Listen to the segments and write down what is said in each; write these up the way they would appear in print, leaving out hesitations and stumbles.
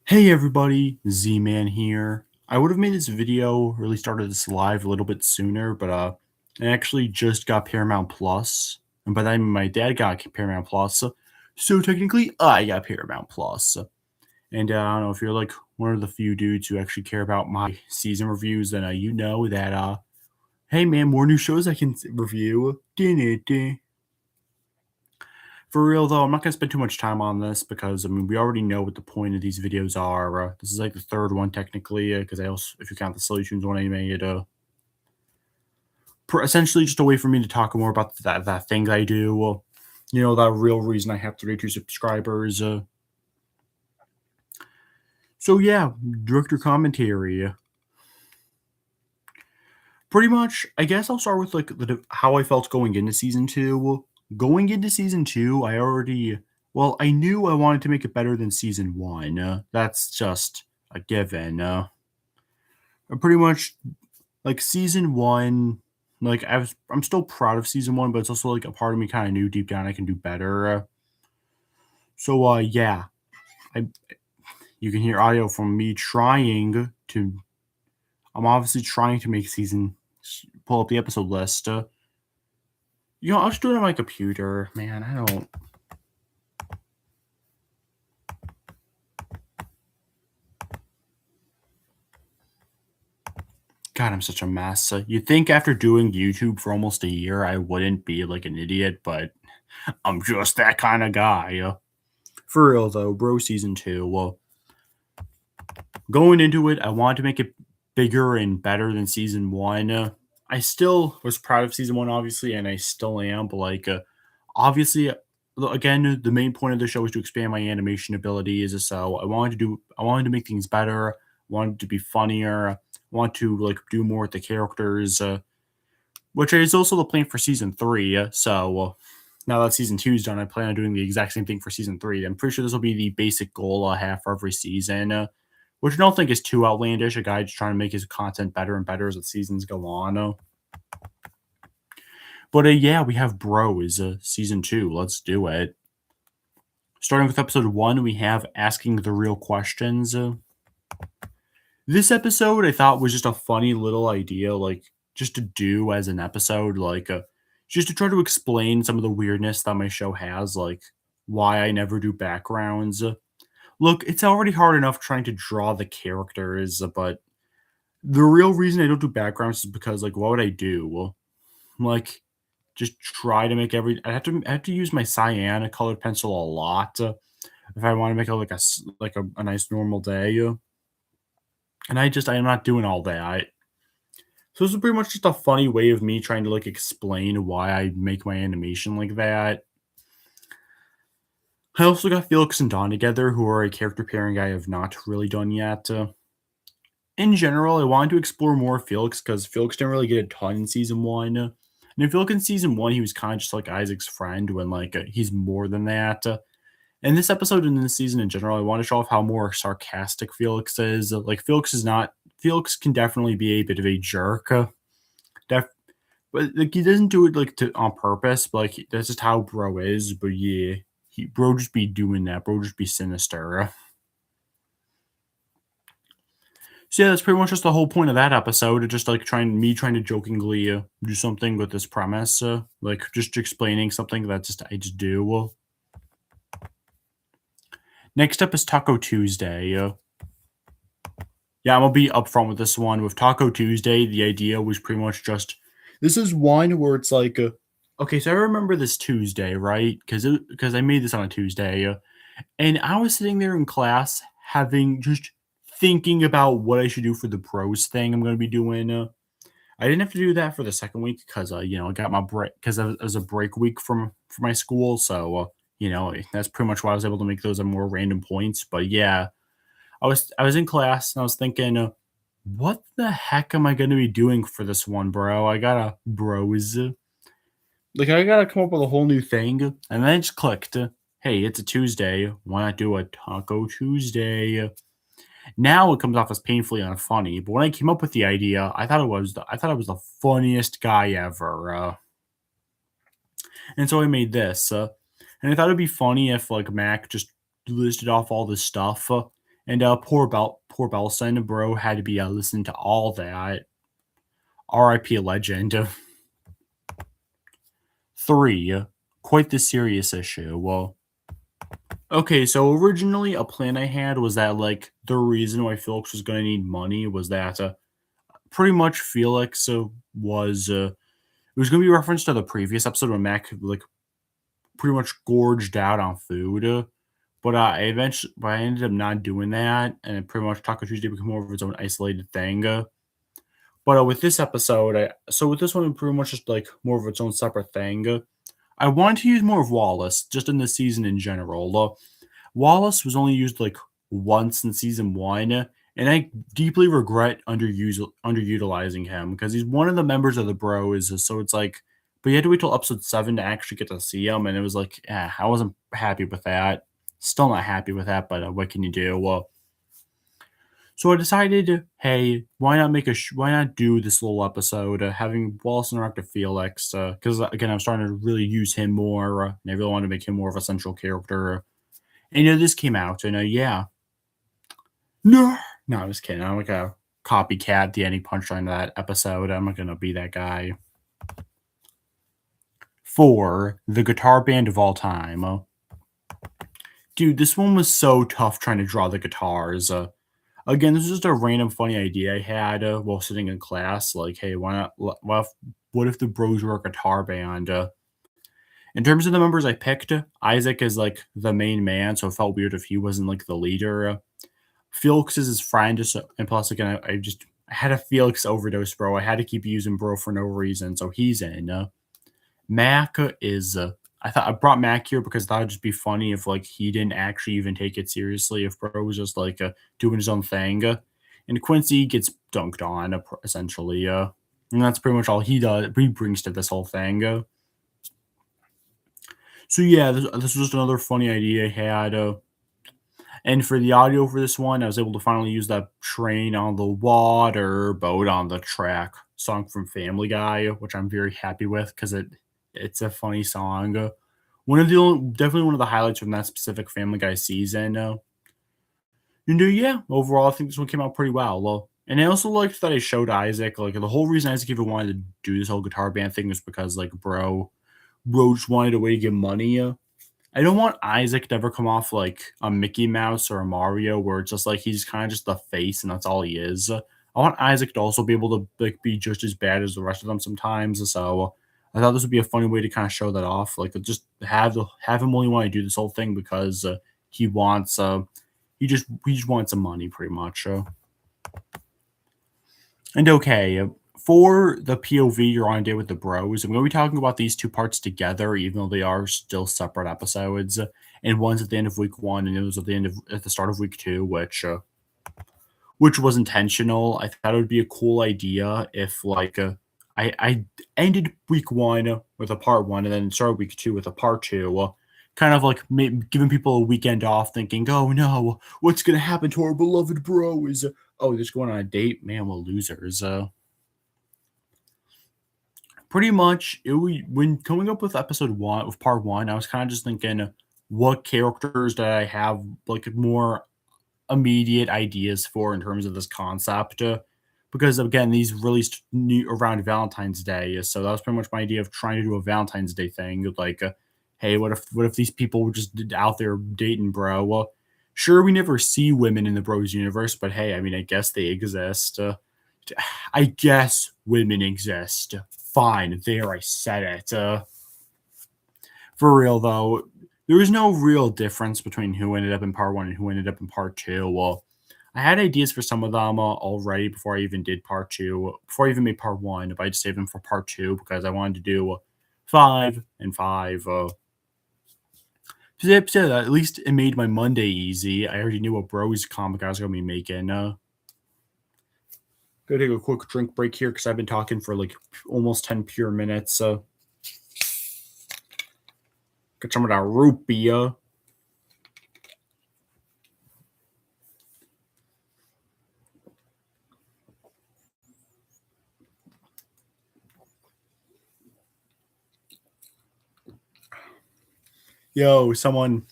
Hey everybody, Z-Man here. I would have made this video, really started this live a little bit sooner, but I actually just got Paramount Plus, and by then my dad got Paramount Plus, so technically I got Paramount Plus. And I don't know if you're like one of the few dudes who actually care about my season reviews, then you know that hey man, more new shows I can review. For real though, I'm not gonna spend too much time on this because I mean we already know what the point of these videos are. This is like the third one technically, because I also, if you count the Silly Tunes one, I made essentially just a way for me to talk more about that thing that I do. You know, that real reason I have 32 subscribers. So yeah, director commentary. Pretty much, I guess I'll start with like how I felt going into season two. Going into season two, I knew I wanted to make it better than season one. That's just a given. Pretty much like season one, I'm still proud of season one, but it's also like a part of me kind of knew deep down I can do better. Yeah, I you can hear audio from me trying to. I'm obviously trying to make pull up the episode list. I was doing it on my computer, man. I don't. God, I'm such a mess. You'd think after doing YouTube for almost a year, I wouldn't be like an idiot, but I'm just that kind of guy. For real though, bro, season two. Well, going into it, I wanted to make it bigger and better than season one. I still was proud of season one, obviously, and I still am. But obviously, again, the main point of the show was to expand my animation abilities. So I wanted to make things better. Wanted to be funnier. Want to like do more with the characters, which is also the plan for season three. Now that season two is done, I plan on doing the exact same thing for season three. I'm pretty sure this will be the basic goal I have for every season. Which I don't think is too outlandish. A guy just trying to make his content better and better as the seasons go on. Yeah, we have Bros season two. Let's do it. Starting with episode one, we have Asking the Real Questions. This episode I thought was just a funny little idea, like just to do as an episode, just to try to explain some of the weirdness that my show has, like why I never do backgrounds. Look, it's already hard enough trying to draw the characters, but the real reason I don't do backgrounds is because, like, what would I do? Well, like, just try to make I have to use my cyan colored pencil a lot if I want to make it like a nice normal day. And I'm not doing all that. So this is pretty much just a funny way of me trying to like explain why I make my animation like that. I also got Felix and Dawn together, who are a character pairing I have not really done yet. In general, I wanted to explore more Felix because Felix didn't really get a ton in season one. And if you look in season one, he was kind of just like Isaac's friend when he's more than that. In this episode and in this season in general, I want to show off how more sarcastic Felix is. Like Felix is not. Felix can definitely be a bit of a jerk. Def, but like he doesn't do it on purpose. But like that's just how bro is. But yeah, bro just be doing that. Bro just be sinister. So yeah, that's pretty much just the whole point of that episode. Just like trying to jokingly do something with this premise, like just explaining something that I just do. Next up is Taco Tuesday. Yeah, I'm gonna be upfront with this one. With Taco Tuesday, the idea was pretty much just this is one where it's like, okay, so I remember this Tuesday, right? Because I made this on a Tuesday, and I was sitting there in class having just thinking about what I should do for the pros thing I'm going to be doing. I didn't have to do that for the second week because I got my break because it was a break week for my school. So that's pretty much why I was able to make those more random points. But yeah, I was in class and I was thinking, what the heck am I going to be doing for this one, bro? I gotta bros. Like I gotta come up with a whole new thing, and then it just clicked. Hey, it's a Tuesday. Why not do a Taco Tuesday? Now it comes off as painfully unfunny, but when I came up with the idea, I thought it was the funniest guy ever. And so I made this, and I thought it'd be funny if like Mac just listed off all this stuff, And poor Belson, bro, had to be listening to all that. R.I.P. legend. 3. Quite the serious issue. Well, okay, so originally a plan I had was that like the reason why Felix was going to need money was that pretty much Felix was it was going to be reference to the previous episode when Mac like pretty much gorged out on food. But I ended up not doing that, and it pretty much Taco Tuesday became more of its own isolated thing. But with this episode, so with this one, pretty much just like more of its own separate thing. I wanted to use more of Wallace just in the season in general. Wallace was only used like once in season 1, and I deeply regret underutilizing him because he's one of the members of the Bros. So it's like, but you had to wait till episode 7 to actually get to see him, and it was like, I wasn't happy with that. Still not happy with that, but what can you do? Well, so I decided, hey, why not do this little episode, having Wallace interact with Felix? Because again, I'm starting to really use him more, and I really want to make him more of a central character. And this came out, and yeah, no, I'm just kidding. I'm like a copycat, the ending punchline of that episode. I'm not gonna be that guy. 4, the guitar band of all time. Dude, this one was so tough trying to draw the guitars. Again, this is just a random funny idea I had while sitting in class. Like, hey, why not? What if the Bros were a guitar band? In terms of the members I picked, Isaac is like the main man, so it felt weird if he wasn't like the leader. Felix is his friend, and plus, again, I had a Felix overdose, bro. I had to keep using bro for no reason, so he's in. Mac is. I thought I brought Mac here because I thought it'd just be funny if like he didn't actually even take it seriously. If bro was just like doing his own thing, and Quincy gets dunked on essentially. And that's pretty much all he does. He brings to this whole thing. So yeah, this was just another funny idea I had. And for the audio for this one, I was able to finally use that train on the water, boat on the track song from Family Guy, which I'm very happy with because it's a funny song. Definitely one of the highlights from that specific Family Guy season. And yeah, overall, I think this one came out pretty well. And I also liked that I showed Isaac, like the whole reason Isaac even wanted to do this whole guitar band thing was because like bro just wanted a way to get money. I don't want Isaac to ever come off like a Mickey Mouse or a Mario, where it's just like he's kind of just the face and that's all he is. I want Isaac to also be able to like be just as bad as the rest of them sometimes. So I thought this would be a funny way to kind of show that off. Like just have him only want to do this whole thing because he wants he just wants some money pretty much. And okay, for the POV you're on a date with the bros, I'm going to be talking about these two parts together, even though they are still separate episodes. And one's at the end of week 1, and it was at the start of week 2, which was intentional. I thought it would be a cool idea if like I ended week 1 with a part 1, and then started week 2 with a part 2. Kind of like giving people a weekend off, thinking, "Oh no, what's gonna happen to our beloved bros? Oh, they're just going on a date, man. Well, losers." Pretty much when coming up with episode 1 with part 1, I was kind of just thinking, what characters do I have like more immediate ideas for in terms of this concept? Because again, these released around Valentine's Day, so that was pretty much my idea of trying to do a Valentine's Day thing. Like, hey, what if these people were just out there dating, bro? Well, sure, we never see women in the Bros universe, but hey, I mean, I guess they exist. I guess women exist. Fine, there, I said it. For real though, there was no real difference between who ended up in part 1 and who ended up in part 2. Well, I had ideas for some of them already before I even did part 2, before I even made part 1, but I just saved them for part 2 because I wanted to do 5 and 5. So at least it made my Monday easy. I already knew what Bros comic I was going to be making. Gonna take a quick drink break here because I've been talking for like almost 10 pure minutes. Get some of that root beer. Yo, someone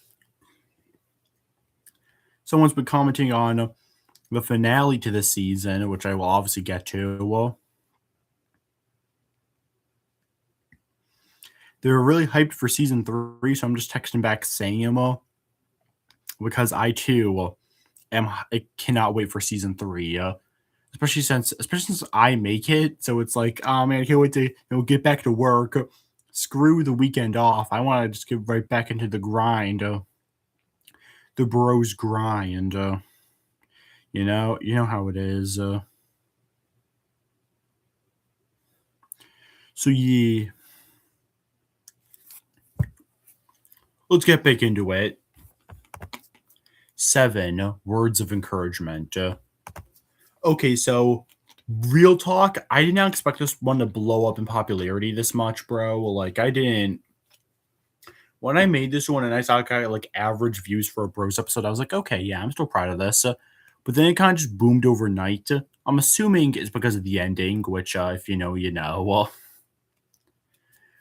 someone's been commenting on the finale to this season, which I will obviously get to. Well, they were really hyped for season 3, so I'm just texting back saying because I too I cannot wait for season 3. Especially since I make it, so it's like, oh man, I can't wait to get back to work. Screw the weekend off. I want to just get right back into the grind, the bros grind. You know how it is. So yeah, let's get back into it. 7 words of encouragement. Okay, so real talk, I did not expect this one to blow up in popularity this much, bro. Like, I didn't. When I made this one and I saw it got like average views for a Bros episode, I was like, okay, yeah, I'm still proud of this. But then it kind of just boomed overnight. I'm assuming it's because of the ending, which, if you know, you know. Well,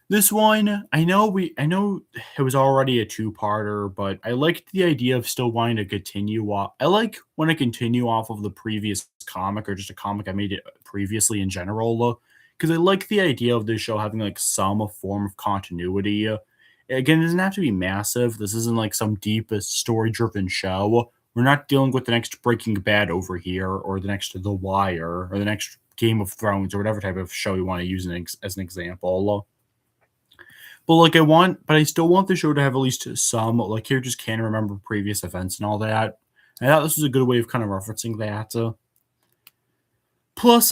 this one, I know it was already a two-parter, but I liked the idea of still wanting to continue off. I like when I continue off of the previous comic or just a comic I made it previously in general, because I like the idea of this show having like some form of continuity. Again, it doesn't have to be massive. This isn't like some deep story-driven show. We're not dealing with the next Breaking Bad over here, or the next The Wire, or the next Game of Thrones, or whatever type of show you want to use as an example. But I still want the show to have at least some, like, characters can remember previous events and all that. I thought this was a good way of kind of referencing that. Plus,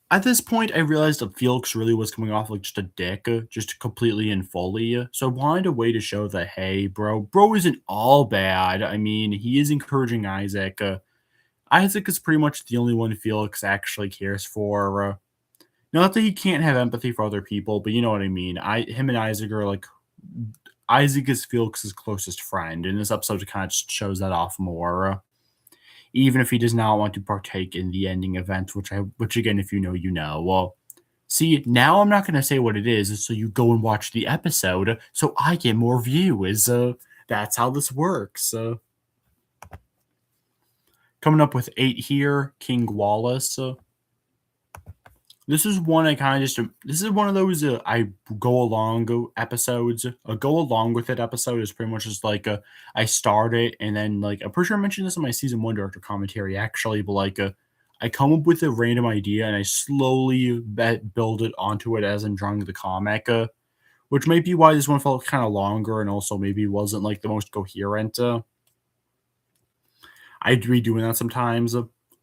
at this point, I realized that Felix really was coming off like just a dick, just completely and fully. So I wanted a way to show that, hey, bro isn't all bad. I mean, he is encouraging Isaac. Isaac is pretty much the only one Felix actually cares for. Not that he can't have empathy for other people, but you know what I mean. Him and Isaac are like, Isaac is Felix's closest friend, and this episode kind of just shows that off more. Even if he does not want to partake in the ending event, which again, if you know, you know. Well, see, now I'm not going to say what it is, so you go and watch the episode, so I get more views. That's how this works. Coming up with 8 here, King Wallace. This is one I kind of just. This is one of those I go along episodes. A go along with it episode is pretty much just like I start it and then like I'm pretty sure I mentioned this in my season 1 director commentary actually, but like I come up with a random idea and I slowly build it onto it as I'm drawing the comic, which might be why this one felt kind of longer and also maybe wasn't like the most coherent. I'd be doing that sometimes.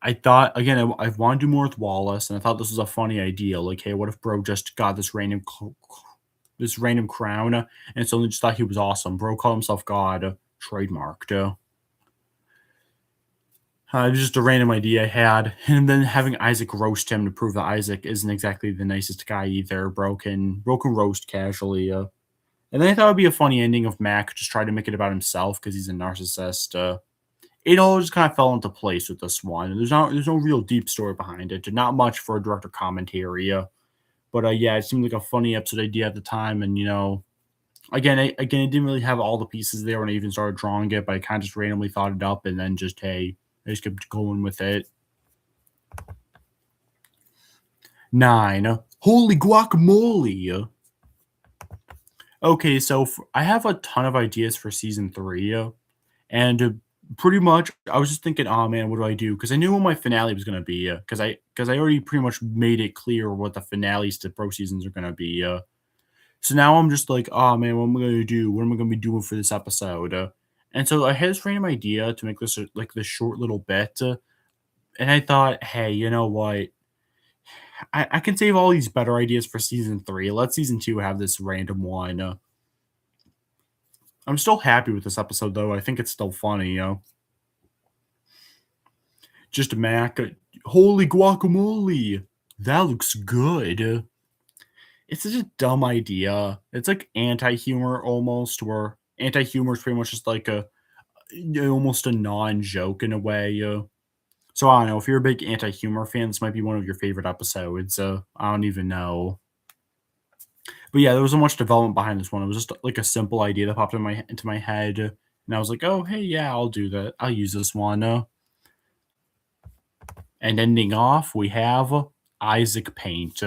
I thought again, I want to do more with Wallace, and I thought this was a funny idea. Like, hey, what if Bro just got this random crown, and suddenly just thought he was awesome? Bro called himself God, trademarked. It was just a random idea I had, and then having Isaac roast him to prove that Isaac isn't exactly the nicest guy either. Broken roast casually. And then I thought it'd be a funny ending of Mac just trying to make it about himself because he's a narcissist. It all just kind of fell into place with this one. There's no real deep story behind it. Not much for a director commentary. But yeah, it seemed like a funny episode idea at the time, and again, it didn't really have all the pieces there when I even started drawing it, but I kind of just randomly thought it up, and then just hey, I just kept going with it. 9, holy guacamole. Okay, so I have a ton of ideas for season 3, and pretty much I was just thinking, oh man, what do I do? Because I knew what my finale was gonna be. Because I already pretty much made it clear what the finales to Pro seasons are gonna be. So now I'm just like, oh man, what am I gonna do? What am I gonna be doing for this episode? And so I had this random idea to make this like this short little bit, and I thought, hey, you know what? I can save all these better ideas for season 3. Let season 2 have this random one. I'm still happy with this episode though. I think it's still funny, Just Mac. Holy guacamole. That looks good. It's such a dumb idea. It's like anti-humor almost, where anti-humor is pretty much just like almost a non-joke in a way. So I don't know. If you're a big anti-humor fan, this might be one of your favorite episodes. I don't even know. But yeah, there wasn't much development behind this one. It was just like a simple idea that popped into my head, And I was like, oh, hey, yeah, I'll do that. I'll use this one. And ending off, we have Isaac Paint.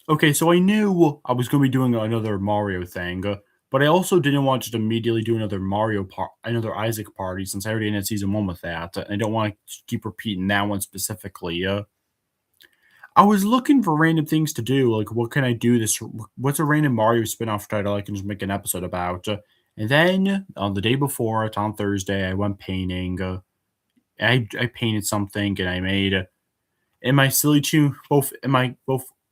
Okay, so I knew I was going to be doing another Mario thing, but I also didn't want to immediately do another Isaac party since I already ended season one with that. And I don't want to keep repeating that one specifically. I was looking for random things to do, like what can I do this? What's a random Mario spin-off title I can just make an episode about? And then on the day before it, on Thursday, I went painting. I painted something and I made in my silly tune both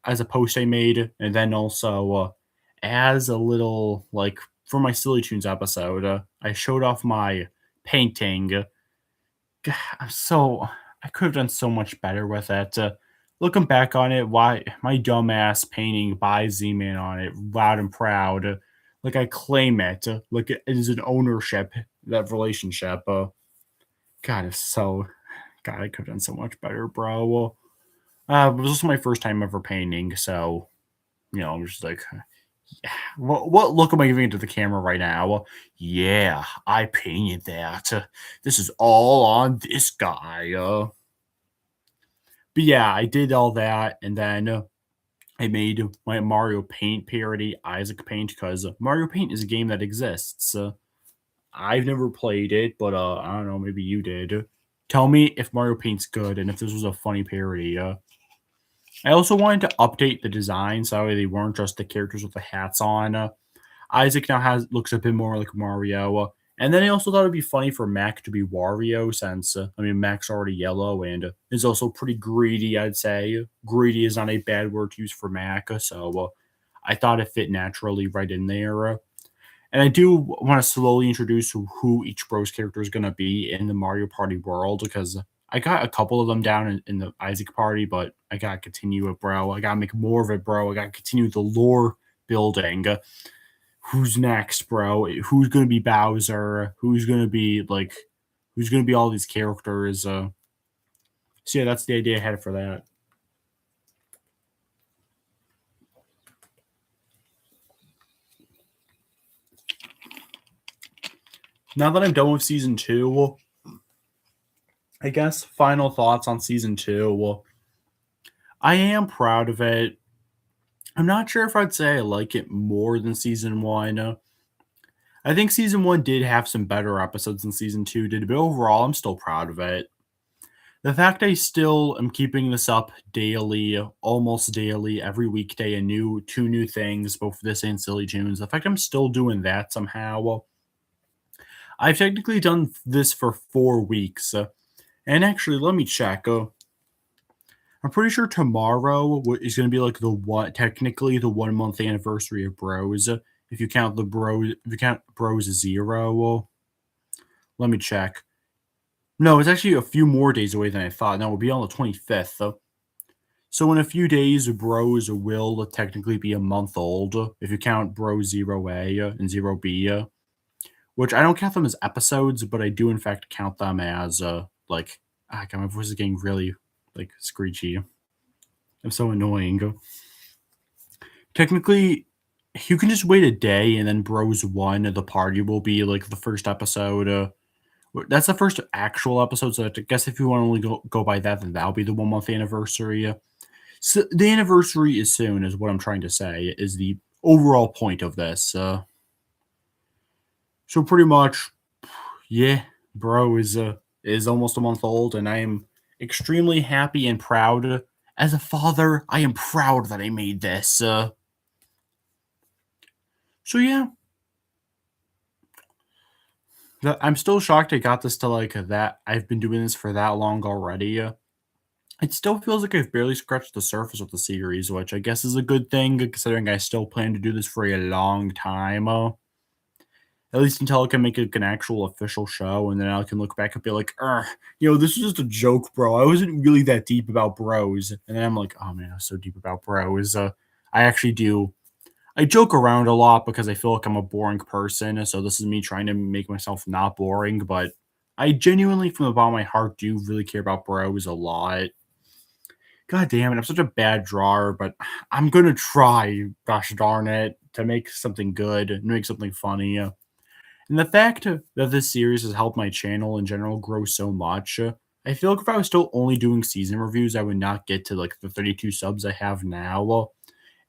as a post I made and then also as a little like for my silly tunes episode. I showed off my painting. I'm so I could have done so much better with it. Looking back on it, why my dumbass painting by Z-Man on it, loud and proud, like I claim it, like it is an ownership that relationship. God, it's so God, I could have done so much better, bro. It was also my first time ever painting, so I'm just like, what look am I giving into the camera right now? Yeah, I painted that. This is all on this guy. But yeah, I did all that, and then I made my Mario Paint parody, Isaac Paint, because Mario Paint is a game that exists. I've never played it, but I don't know, maybe you did. Tell me if Mario Paint's good and if this was a funny parody. I also wanted to update the design so they weren't just the characters with the hats on. Isaac now has looks a bit more like Mario. And then I also thought it'd be funny for Mac to be Wario since Mac's already yellow and is also pretty greedy. I'd say greedy is not a bad word to use for Mac, so I thought it fit naturally right in there. And I do want to slowly introduce who each Bros character is going to be in the Mario Party world because I got a couple of them down in the Isaac Party, but I got to continue it, bro. I got to make more of it, bro. I got to continue the lore building. Who's next, bro? Who's going to be Bowser? Who's going to be all these characters? So yeah, that's the idea I had for that. Now that I'm done with season two, I guess final thoughts on season two. I am proud of it. I'm not sure if I'd say I like it more than season one. I think season one did have some better episodes than season two did, but overall, I'm still proud of it. The fact I still am keeping this up daily, almost daily, every weekday, two new things, both this and Silly Tunes. The fact I'm still doing that somehow. I've technically done this for 4 weeks. And actually, let me check. I'm pretty sure tomorrow is going to be like technically the 1 month anniversary of Bros. If you count Bros zero, let me check. No, it's actually a few more days away than I thought. No, it'll be on the 25th. So in a few days, Bros will technically be a month old if you count Bros zero A and zero B, which I don't count them as episodes, but I do in fact count them as like. God, my voice is getting really like screechy. I'm so annoying. Technically, you can just wait a day and then Bros 1, the party will be like the first episode. That's the first actual episode, so I guess if you want to only go by that, then that'll be the 1 month anniversary. So the anniversary is soon, is what I'm trying to say, is the overall point of this. So pretty much, yeah, Bro is almost a month old, and I am extremely happy and proud. As a father, I am proud that I made this. So yeah, I'm still shocked I got this to like that. I've been doing this for that long already. It still feels like I've barely scratched the surface of the series, which I guess is a good thing considering I still plan to do this for a long time. At least until I can make like an actual official show, and then I can look back and be like, this was just a joke, bro. I wasn't really that deep about Bros. And then I'm like, oh man, I was so deep about Bros. I actually do. I joke around a lot because I feel like I'm a boring person. So this is me trying to make myself not boring, but I genuinely, from the bottom of my heart, do really care about Bros a lot. God damn it, I'm such a bad drawer, but I'm gonna try, gosh darn it, to make something good, make something funny. And the fact that this series has helped my channel in general grow so much, I feel like if I was still only doing season reviews, I would not get to like the 32 subs I have now.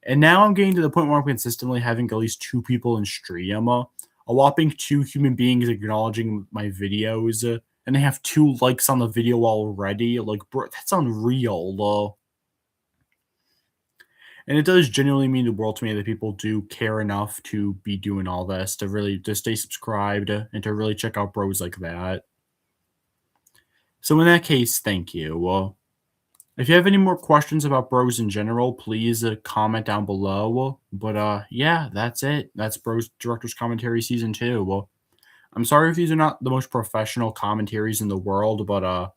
And now I'm getting to the point where I'm consistently having at least 2 people in stream, a whopping 2 human beings acknowledging my videos, and they have 2 likes on the video already. Like, bro, that's unreal. And it does genuinely mean the world to me that people do care enough to be doing all this, to really to stay subscribed, and to really check out bros like that. So in that case, thank you. If you have any more questions about bros in general, please comment down below. But yeah, that's it. That's Bros Director's Commentary Season 2. Well, I'm sorry if these are not the most professional commentaries in the world, but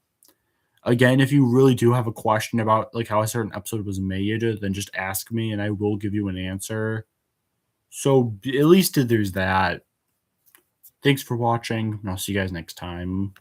again, if you really do have a question about like how a certain episode was made, then just ask me and I will give you an answer. So at least there's that. Thanks for watching, and I'll see you guys next time.